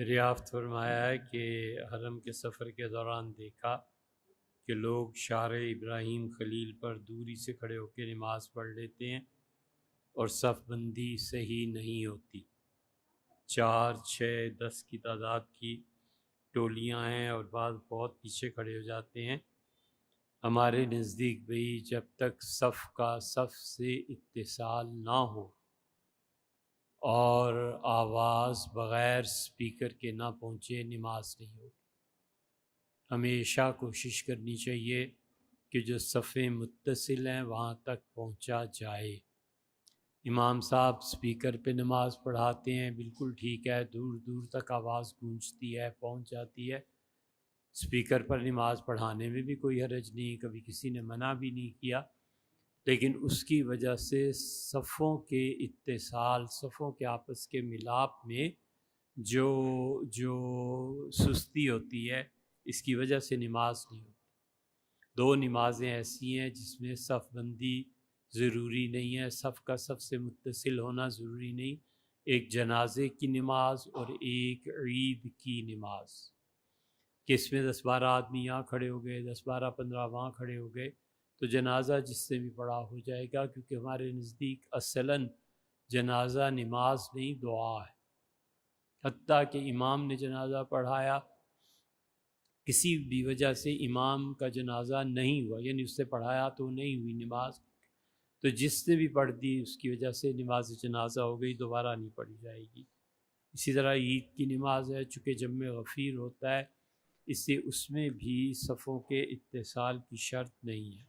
دریافت فرمایا ہے کہ حرم کے سفر کے دوران دیکھا کہ لوگ شعر ابراہیم خلیل پر دوری سے کھڑے ہو کے نماز پڑھ لیتے ہیں اور صف بندی صحیح نہیں ہوتی۔ 4، 6، 10 کی تعداد کی ٹولیاں ہیں اور بعض بہت پیچھے کھڑے ہو جاتے ہیں۔ ہمارے نزدیک بھئی جب تک صف کا صف سے اتصال نہ ہو اور آواز بغیر سپیکر کے نہ پہنچے نماز نہیں ہوگی۔ ہمیشہ کوشش کرنی چاہیے کہ جو صفیں متصل ہیں وہاں تک پہنچا جائے۔ امام صاحب سپیکر پہ نماز پڑھاتے ہیں، بالکل ٹھیک ہے، دور دور تک آواز گونجتی ہے، پہنچ جاتی ہے۔ سپیکر پر نماز پڑھانے میں بھی کوئی حرج نہیں، کبھی کسی نے منع بھی نہیں کیا، لیکن اس کی وجہ سے صفوں کے اتصال، صفوں کے آپس کے ملاپ میں جو سستی ہوتی ہے، اس کی وجہ سے نماز نہیں ہوتی۔ 2 نمازیں ایسی ہیں جس میں صف بندی ضروری نہیں ہے، صف کا صف سے متصل ہونا ضروری نہیں، ایک جنازے کی نماز اور ایک عید کی نماز، کہ اس میں 10-12 آدمی یہاں کھڑے ہو گئے، 10-12-15 وہاں کھڑے ہو گئے، تو جنازہ جس سے بھی پڑھا ہو جائے گا، کیونکہ ہمارے نزدیک اصلاً جنازہ نماز نہیں دعا ہے۔ حتیٰ کہ امام نے جنازہ پڑھایا، کسی بھی وجہ سے امام کا جنازہ نہیں ہوا، یعنی اس سے پڑھایا تو نہیں ہوئی نماز، تو جس نے بھی پڑھ دی اس کی وجہ سے نماز جنازہ ہو گئی، دوبارہ نہیں پڑھی جائے گی۔ اسی طرح عید کی نماز ہے، چونکہ جمع غفیر ہوتا ہے، اس سے اس میں بھی صفوں کے اتصال کی شرط نہیں ہے۔